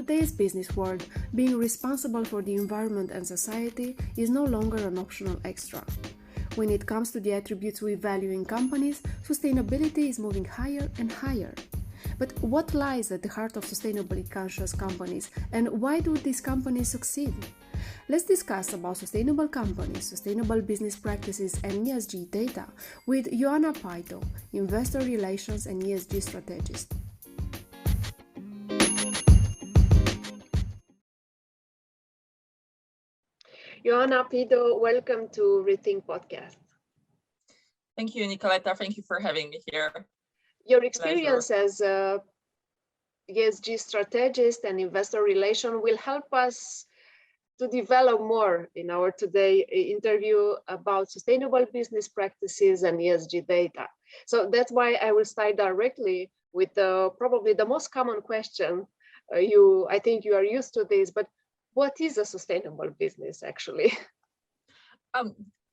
today's business world, being responsible for the environment and society is no longer an optional extra. When it comes to the attributes we value in companies, sustainability is moving higher and higher. But what lies at the heart of sustainably conscious companies, and why do these companies succeed? Let's discuss about sustainable companies, sustainable business practices, and ESG data with Joanna Pydo, Investor Relations and ESG Strategist. Joanna Pydo, welcome to Rethink Podcast. Thank you, Nicoleta. Thank you for having me here. Your experience as a ESG strategist and investor relation will help us to develop more in our today interview about sustainable business practices and ESG data. So that's why I will start directly with probably the most common question. I think you are used to this, but what is a sustainable business actually?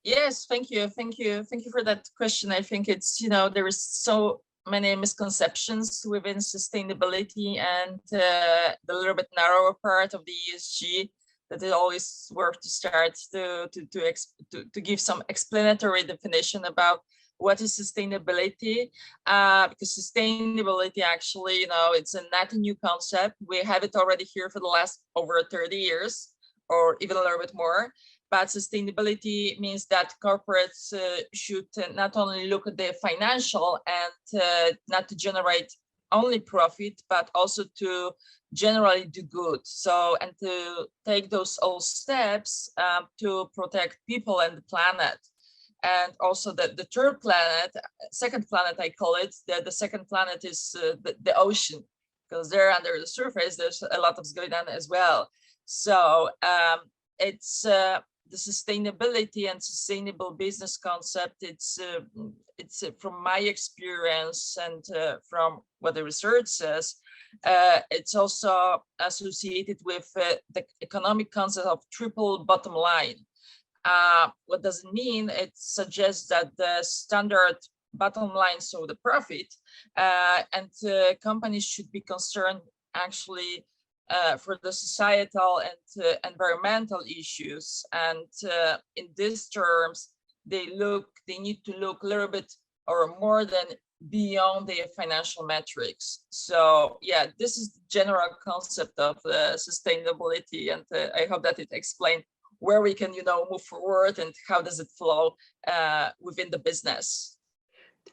Yes, thank you for that question. I think it's, there is so many misconceptions within sustainability and the little bit narrower part of the ESG that it always worth to start to give some explanatory definition about what is sustainability, because sustainability actually, it's not a new concept. We have it already here for the last over 30 years or even a little bit more. But sustainability means that corporates should not only look at the financial and not to generate only profit, but also to generally do good. So, and to take those all steps to protect people and the planet. And also the third planet, second planet, I call it, the second planet is the ocean, because there under the surface, there's a lot of going on as well. So it's the sustainability and sustainable business concept. It's from my experience and from what the research says, it's also associated with the economic concept of triple bottom line. What does it mean? It suggests that the standard bottom line, so the profit, and companies should be concerned actually for the societal and environmental issues. And in these terms, they need to look a little bit or more than beyond the financial metrics. So yeah, this is the general concept of sustainability, and I hope that it explained where we can, move forward and how does it flow within the business.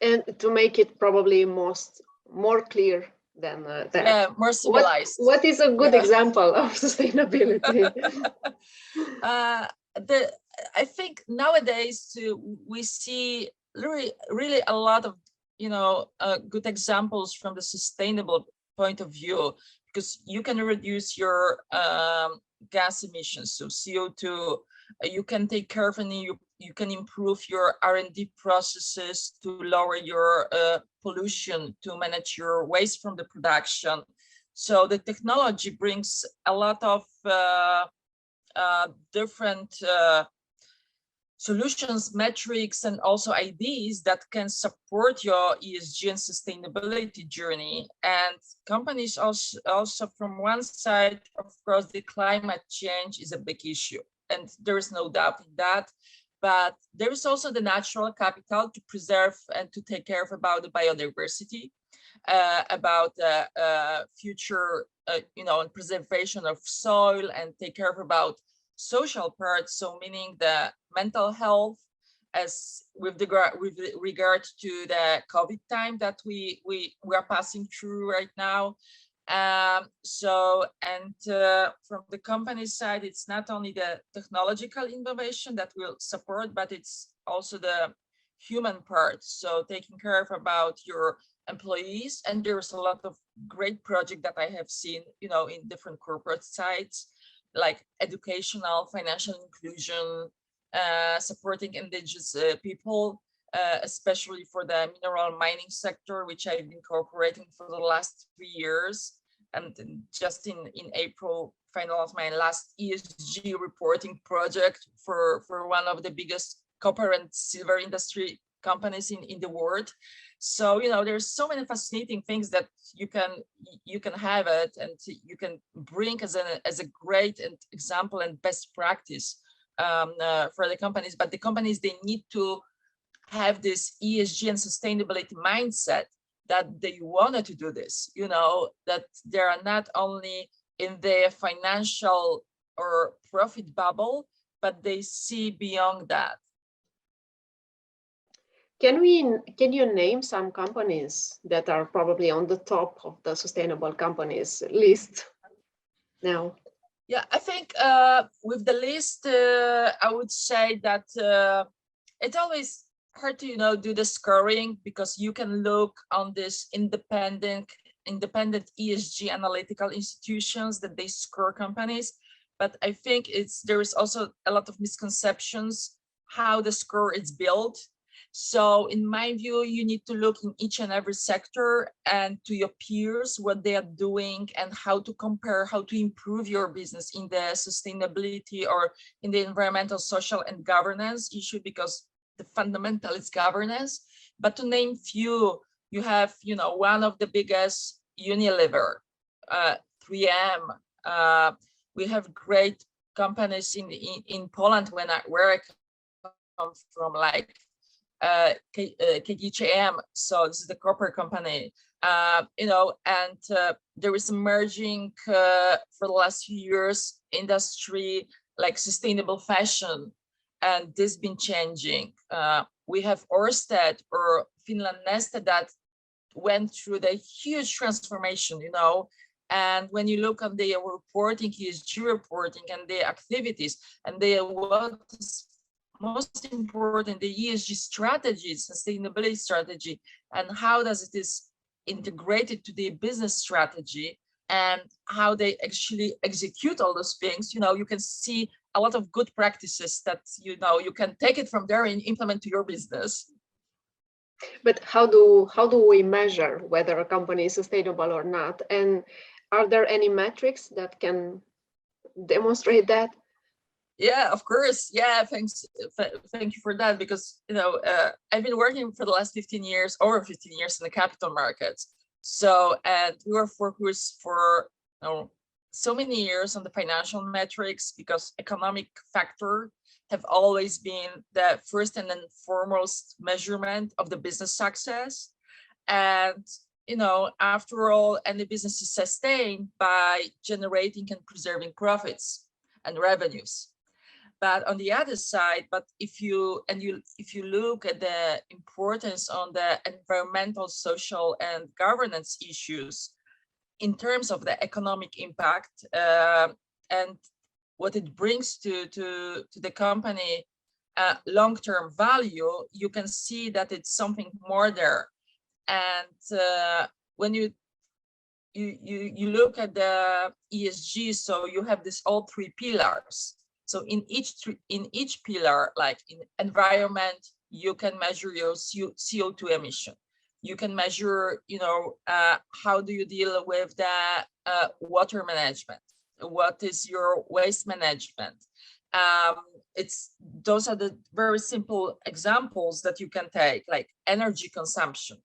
And to make it probably more clear than that. Yeah, more civilized. What is a good example of sustainability? I think nowadays we see really a lot of good examples from the sustainable point of view, because you can reduce your gas emissions, so CO2. You can take care of and you can improve your R&D processes to lower your pollution, to manage your waste from the production. So the technology brings a lot of different solutions, metrics, and also ideas that can support your ESG and sustainability journey. And companies also from one side, of course, the climate change is a big issue, and there is no doubt in that. But there is also the natural capital to preserve and to take care of about the biodiversity, about the future, and preservation of soil, and take care of about social parts. So meaning the mental health, as with regard to the COVID time that we are passing through right now. From the company side, it's not only the technological innovation that will support, but it's also the human part. So taking care of about your employees, and there's a lot of great projects that I have seen, in different corporate sites, like educational, financial inclusion, supporting indigenous people, especially for the mineral mining sector, which I've been cooperating for the last 3 years. And just in April, finalized my last ESG reporting project for one of the biggest copper and silver industry companies in the world. So, there's so many fascinating things that you can have it, and you can bring as a great example and best practice for the companies. But the companies, they need to have this ESG and sustainability mindset, that they wanted to do this, that they are not only in their financial or profit bubble, but they see beyond that. Can you name some companies that are probably on the top of the sustainable companies list now? Yeah, I think with the list, I would say that it's always hard to do the scoring, because you can look on this independent ESG analytical institutions that they score companies. But I think there is also a lot of misconceptions how the score is built. So in my view, you need to look in each and every sector and to your peers, what they are doing, and how to compare, how to improve your business in the sustainability or in the environmental, social, and governance issue, because the fundamental is governance. But to name few, you have, one of the biggest, Unilever, 3M. We have great companies in Poland, where I come from, like KGHM. So this is the corporate company, and there is emerging for the last few years industry like sustainable fashion, and this has been changing. We have Ørsted or Finland Neste that went through the huge transformation, and when you look on their reporting, ESG reporting, and their activities, and what is most important, the ESG strategy, sustainability strategy, and how does it is integrated to their business strategy, and how they actually execute all those things, you can see a lot of good practices that, you can take it from there and implement to your business. But how do we measure whether a company is sustainable or not? And are there any metrics that can demonstrate that? Yeah, of course. Yeah, thank you for that, because I've been working for the last 15 years, over 15 years in the capital markets. So, and we were focused for so many years on the financial metrics, because economic factor have always been the first and then foremost measurement of the business success. And after all, any business is sustained by generating and preserving profits and revenues. But on the other side, if you look at the importance on the environmental, social, and governance issues in terms of the economic impact and what it brings to the company long-term value, you can see that it's something more there. And when you look at the ESG, so you have this all three pillars. So in each pillar, like in environment, you can measure your CO2 emission. You can measure, how do you deal with the water management? What is your waste management? Those are the very simple examples that you can take, like energy consumption,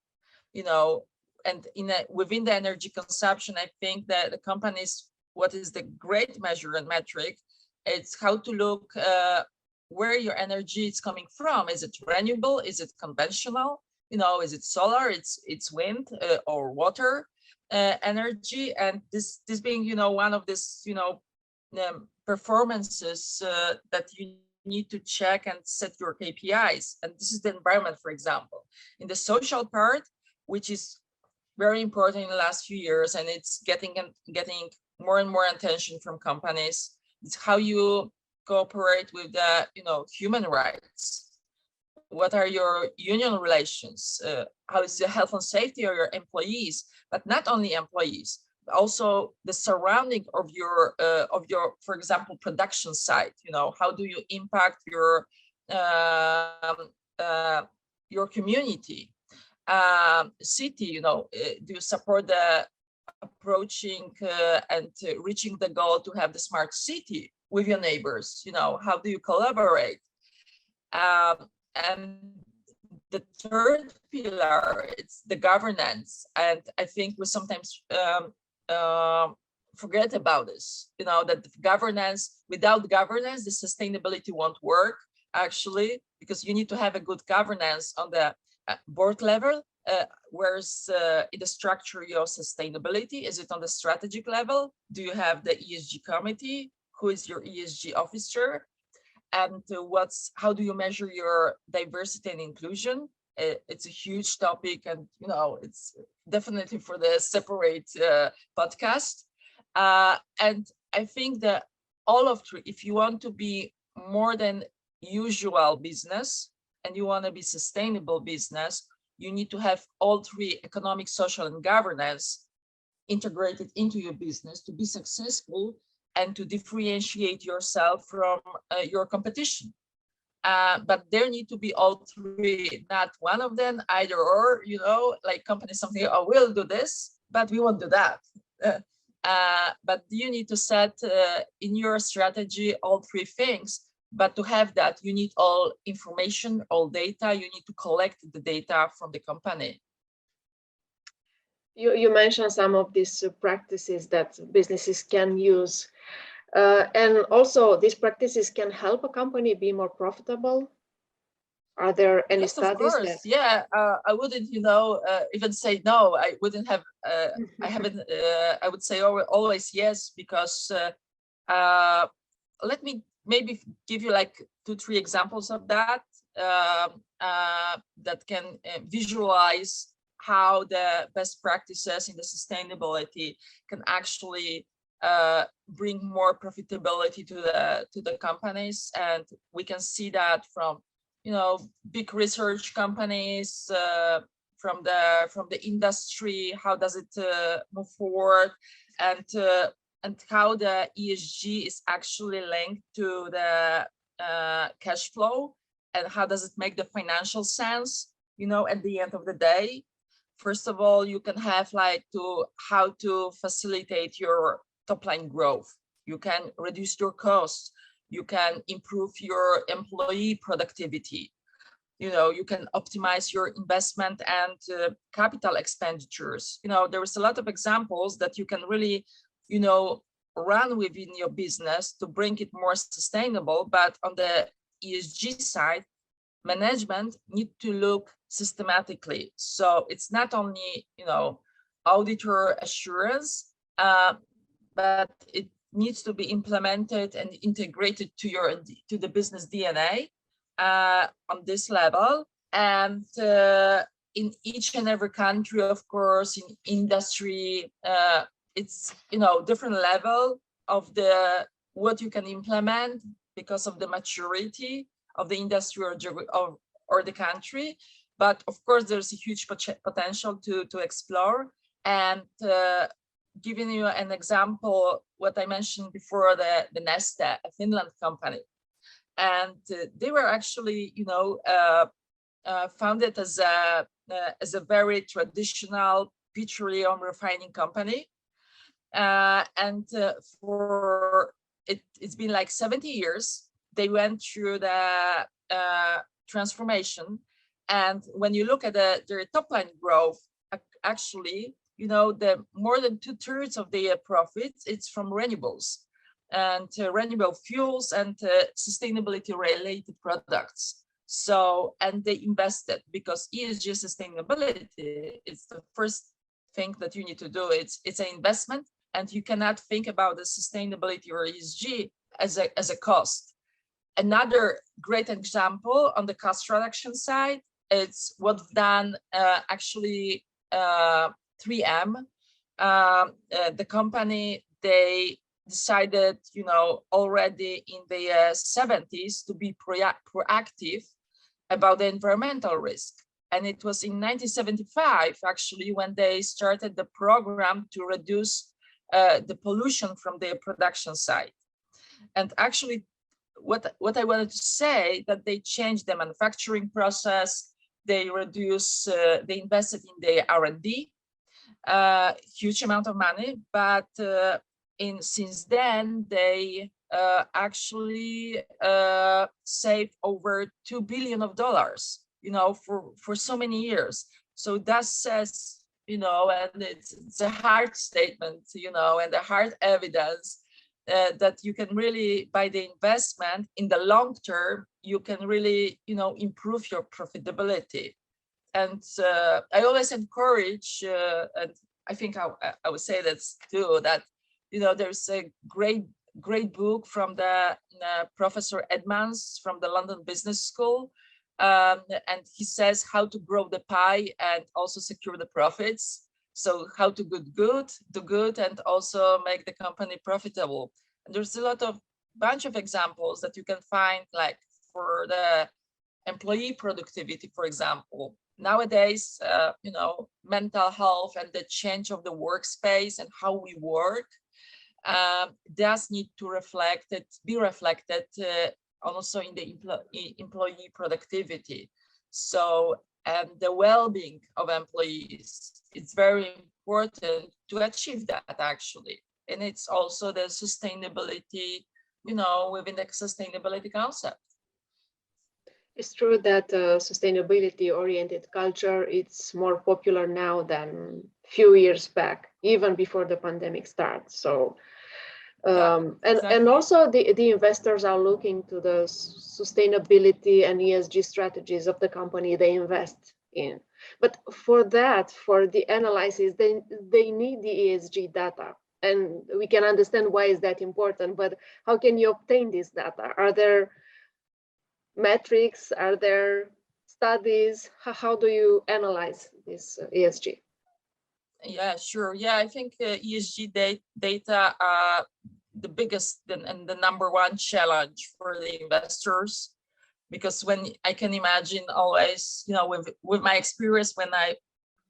and within the energy consumption, I think that the companies, what is the great measure and metric, it's how to look where your energy is coming from. Is it renewable? Is it conventional? Is it solar? It's wind or water energy? And this being, one of this, performances that you need to check and set your KPIs. And this is the environment, for example. In the social part, which is very important in the last few years, and it's getting more and more attention from companies. It's how you cooperate with the, human rights. What are your union relations? How is the health and safety of your employees? But not only employees, but also the surrounding of your, for example, production site. How do you impact your community, city? Do you support the approaching and reaching the goal to have the smart city with your neighbors? How do you collaborate? And the third pillar, it's the governance. And I think we sometimes forget about this, that governance, without governance, the sustainability won't work, actually, because you need to have a good governance on the board level. Where's in the structure your sustainability? Is it on the strategic level? Do you have the ESG committee? Who is your ESG officer? And how do you measure your diversity and inclusion? It's a huge topic, and it's definitely for the separate podcast. And I think that all of three, if you want to be more than usual business and you want to be sustainable business, you need to have all three: economic, social, and governance integrated into your business to be successful and to differentiate yourself from your competition. But there need to be all three, not one of them, either or, like companies something, oh, we'll do this, but we won't do that. But you need to set in your strategy all three things. But to have that, you need all information, all data. You need to collect the data from the company. You mentioned some of these practices that businesses can use. And also, these practices can help a company be more profitable. Are there any Yes, studies? Of course, yeah. I wouldn't, even say no. I wouldn't have. I haven't. I would say always yes, because let me maybe give you like 2-3 examples of that that can visualize how the best practices in the sustainability can actually bring more profitability to the companies. And we can see that from big research companies, from the industry. How does it move forward, and how the ESG is actually linked to the cash flow, and how does it make the financial sense, at the end of the day. First of all, you can have how to facilitate your top line growth. You can reduce your costs. You can improve your employee productivity. You can optimize your investment and capital expenditures. There is a lot of examples that you can really, run within your business to bring it more sustainable. But on the ESG side, management need to look systematically. So it's not only, auditor assurance, but it needs to be implemented and integrated to the business DNA on this level. And in each and every country, of course, in industry, it's different level of what you can implement because of the maturity of the industry or the country. But of course, there's a huge potential to explore. And giving you an example, what I mentioned before, the Neste, a Finland company, and they were actually, founded as a very traditional petroleum refining company, and it's been like 70 years. They went through the transformation, and when you look at their top line growth, actually, the more than 2/3 of their profits, it's from renewables and renewable fuels and sustainability related products. So, and they invested, because ESG sustainability is the first thing that you need to do. It's an investment, and you cannot think about the sustainability or ESG as a cost. Another great example on the cost reduction side, it's what's done actually 3M. The company, they decided, already in the 70s to be proactive about the environmental risk. And it was in 1975, actually, when they started the program to reduce the pollution from their production site. And actually, what I wanted to say, that they changed the manufacturing process, they invested in the R&D, huge amount of money, but since then they actually saved over $2 billion, for so many years. So that says, and it's a hard statement, and a hard evidence that you can really, by the investment in the long term, you can really, improve your profitability. And I always encourage, and I think I would say that too, that, there's a great book from the Professor Edmonds from the London Business School. And he says how to grow the pie and also secure the profits. So how to do good, and also make the company profitable. And there's a bunch of examples that you can find, like for the employee productivity, for example. Nowadays, mental health and the change of the workspace and how we work does need to be reflected also in the employee productivity. So, and the well-being of employees, it's very important to achieve that, actually. And it's also the sustainability, within the sustainability concept. It's true that sustainability-oriented culture, it's more popular now than a few years back, even before the pandemic starts. So, and also the investors are looking to the sustainability and ESG strategies of the company they invest in. But for the analysis, they need the ESG data. And we can understand why is that important, but how can you obtain this data? Are there metrics? Are there studies? How do you analyze this ESG? Yeah, sure. Yeah, I think ESG data are the biggest and the number one challenge for the investors, because when I can imagine always, with my experience when I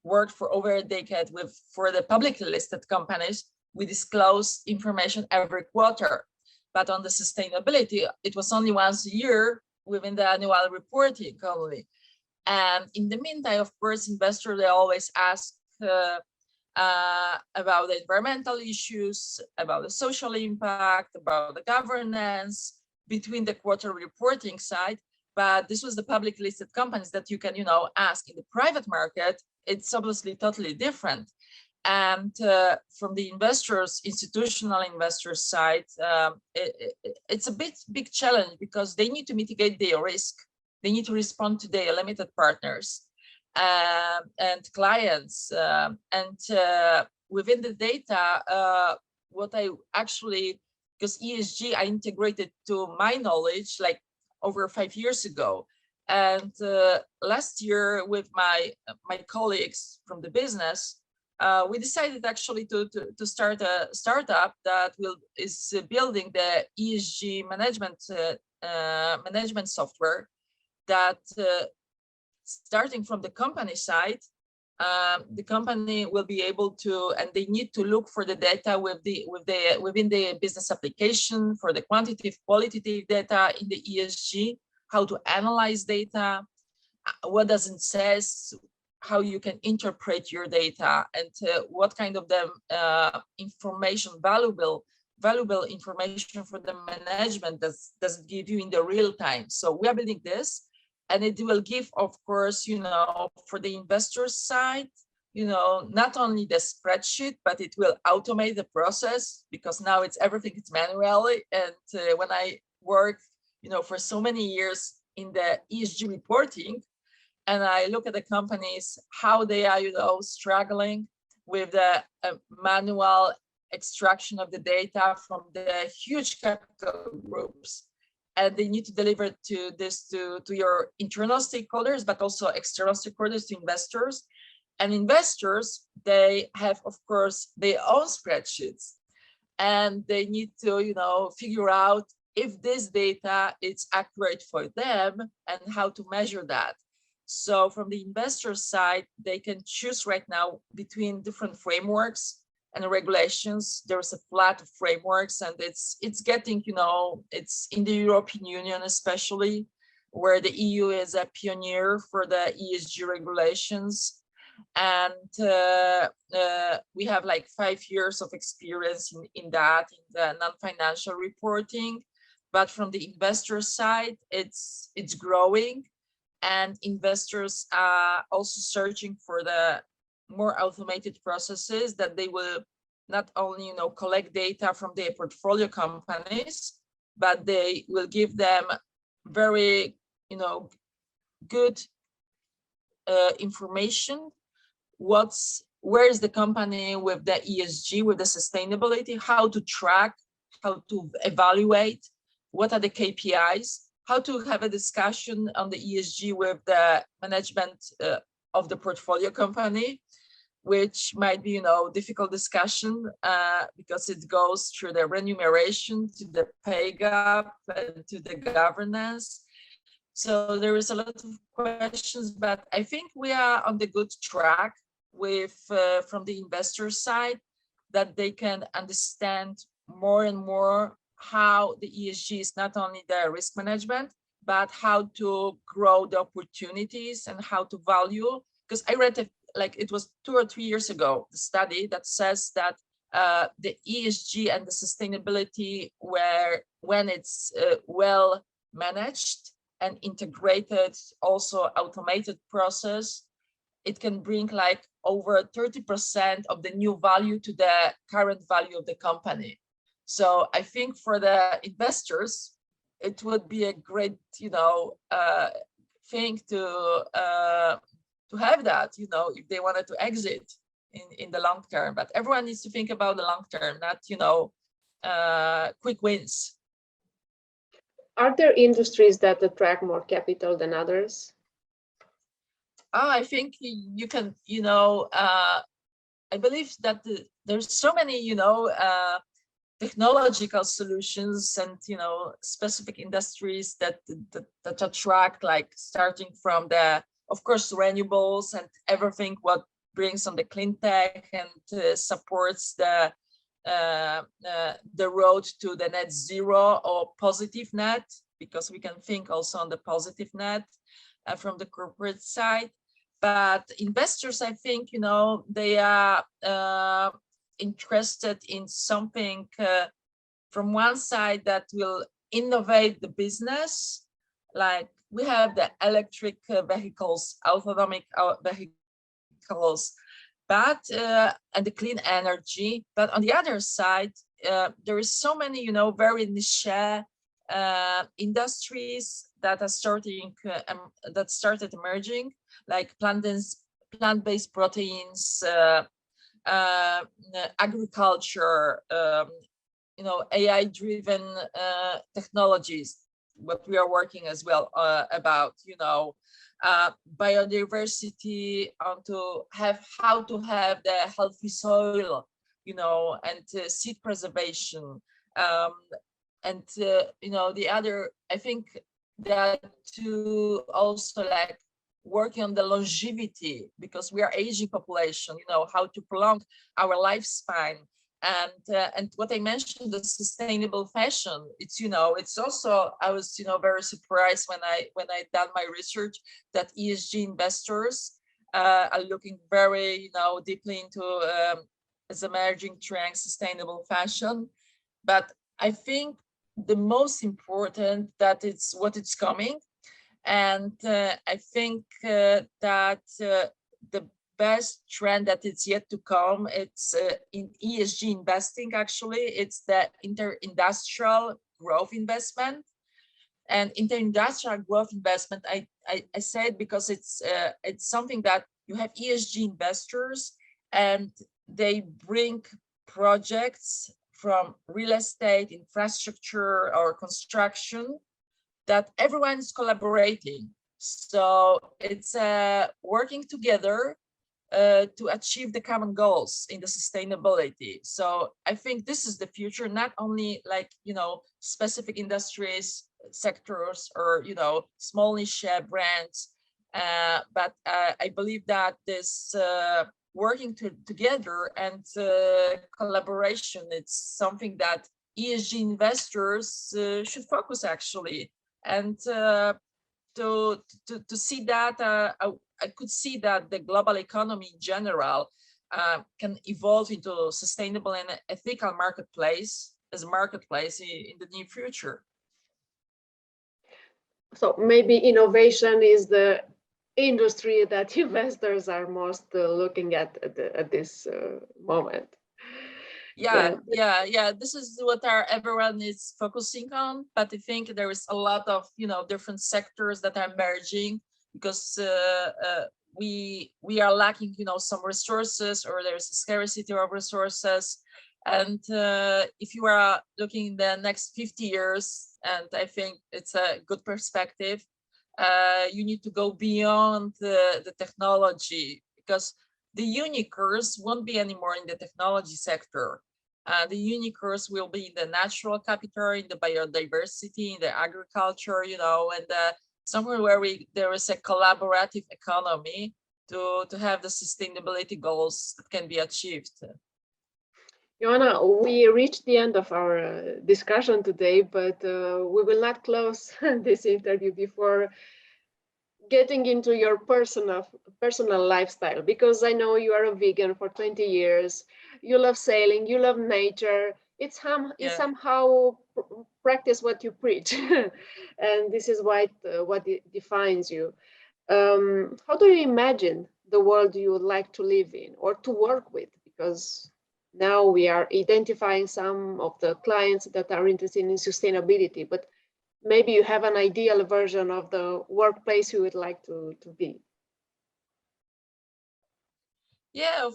worked for over a decade for the publicly listed companies, we disclose information every quarter. But on the sustainability, it was only once a year within the annual reporting only. And in the meantime, of course, investors, they always ask about the environmental issues, about the social impact, about the governance between the quarterly reporting side. But this was the public listed companies that you can, ask. In the private market, it's obviously totally different. And from the investors, institutional investors side, it's a big challenge, because they need to mitigate their risk. They need to respond to their limited partners and clients. And within the data, what I actually, because ESG, I integrated to my knowledge like over 5 years ago. And last year with my colleagues from the business, we decided actually to start a startup that is building the ESG management software that starting from the company side, the company will be able to, and they need to look for the data within the business application for the quantitative, qualitative data in the ESG, how to analyze data, what does it says, how you can interpret your data, and what kind of the information, valuable information for the management does it give you in the real time. So we are building this, and it will give, of course, for the investor side, not only the spreadsheet, but it will automate the process, because now everything is manually. And when I worked, for so many years in the ESG reporting, and I look at the companies, how they are, struggling with the manual extraction of the data from the huge capital groups. And they need to deliver to your internal stakeholders, but also external stakeholders, to investors. And investors, they have, of course, their own spreadsheets. And they need to, figure out if this data is accurate for them and how to measure that. So from the investor side, they can choose right now between different frameworks and regulations. There's a flood of frameworks, and it's getting, it's in the European Union especially, where the EU is a pioneer for the ESG regulations. And we have like 5 years of experience in that, in the non-financial reporting. But from the investor side, it's growing. and investors are also searching for the more automated processes that they will not only collect data from their portfolio companies, but they will give them very good information. Where is the company with the ESG, with the sustainability, how to track, how to evaluate, what are the KPIs, how to have a discussion on the ESG with the management of the portfolio company, which might be, difficult discussion because it goes through the remuneration, to the pay gap, and to the governance. So there is a lot of questions, but I think we are on the good track with from the investor side, that they can understand more and more how the ESG is not only the risk management, but how to grow the opportunities and how to value. Because I read it was 2 or 3 years ago, the study that says that the ESG and the sustainability, when it's well managed and integrated, also automated process, it can bring over 30% of the new value to the current value of the company. So I think for the investors, it would be a great, thing to have that, if they wanted to exit in the long term. But everyone needs to think about the long term, not, quick wins. Are there industries that attract more capital than others? I think you can, I believe that there's so many, technological solutions and, specific industries that attract, starting from the, of course, renewables and everything what brings on the clean tech and supports the road to the net zero or positive net, because we can think also on the positive net from the corporate side. But investors, I think, they are interested in something from one side that will innovate the business. Like we have the electric vehicles, autonomic vehicles, but and the clean energy. But on the other side, there is so many, very niche industries that are started emerging, like plant-based proteins, agriculture, AI-driven technologies. What we are working as well about, biodiversity, how to have the healthy soil, and seed preservation, and the other. I think that to also working on the longevity, because we are aging population, how to prolong our lifespan. And what I mentioned, the sustainable fashion, it's also, I was very surprised when I done my research that ESG investors are looking very deeply into as emerging trend sustainable fashion. But I think the most important that it's what it's coming. And I think that the best trend that it's yet to come, it's in ESG investing. Actually, it's the inter-industrial growth investment. And inter-industrial growth investment, I say it because it's something that you have ESG investors, and they bring projects from real estate, infrastructure, or construction, that everyone is collaborating. So it's working together to achieve the common goals in the sustainability. So I think this is the future, not only specific industries, sectors, or small niche brands, but I believe that this working together and collaboration, it's something that ESG investors should focus actually. And to see that, I could see that the global economy in general can evolve into a sustainable and ethical marketplace in the near future. So maybe innovation is the industry that investors are most looking at this moment. Yeah. This is what everyone is focusing on, but I think there is a lot of different sectors that are merging because we are lacking some resources, or there's a scarcity of resources. And if you are looking in the next 50 years, and I think it's a good perspective, you need to go beyond the technology, because the unicorns won't be anymore in the technology sector. The unicorns will be in the natural capital, in the biodiversity, in the agriculture, and somewhere where there is a collaborative economy to have the sustainability goals that can be achieved. Joanna, we reached the end of our discussion today, but we will not close this interview before getting into your personal lifestyle, because I know you are a vegan for 20 years. You love sailing, you love nature. It's somehow practice what you preach, and this is what defines you. How do you imagine the world you would like to live in or to work with? Because now we are identifying some of the clients that are interested in sustainability, but maybe you have an ideal version of the workplace you would like to be. Yeah,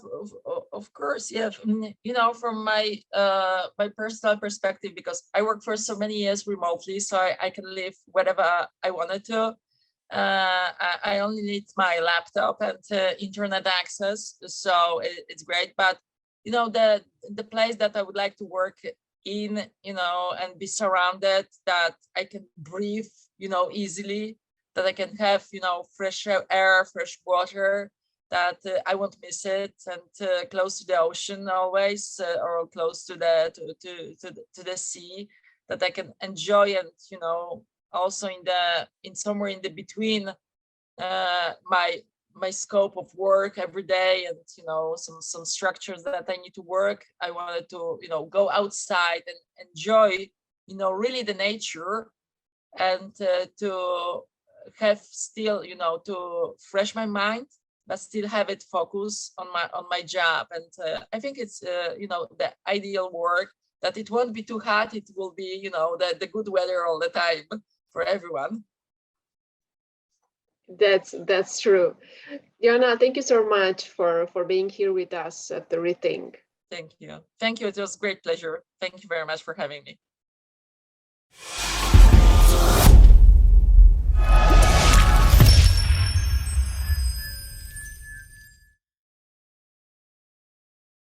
of course. Yeah, from my my personal perspective, because I work for so many years remotely, so I can live wherever I wanted to. I only need my laptop and internet access, so it's great. But the place that I would like to work in, and be surrounded, that I can breathe, easily, that I can have, fresh air, fresh water, that I won't miss it, and close to the ocean always, or close to the sea, that I can enjoy, and also in somewhere in the between my scope of work every day, and some structures that I need to work. I wanted to go outside and enjoy really the nature, and to have still to fresh my mind, but still have it focus on my job. And I think it's the ideal work, that it won't be too hot, it will be the good weather all the time for everyone. That's true. Joanna, thank you so much for being here with us at the Rethink. Thank you. It was a great pleasure. Thank you very much for having me.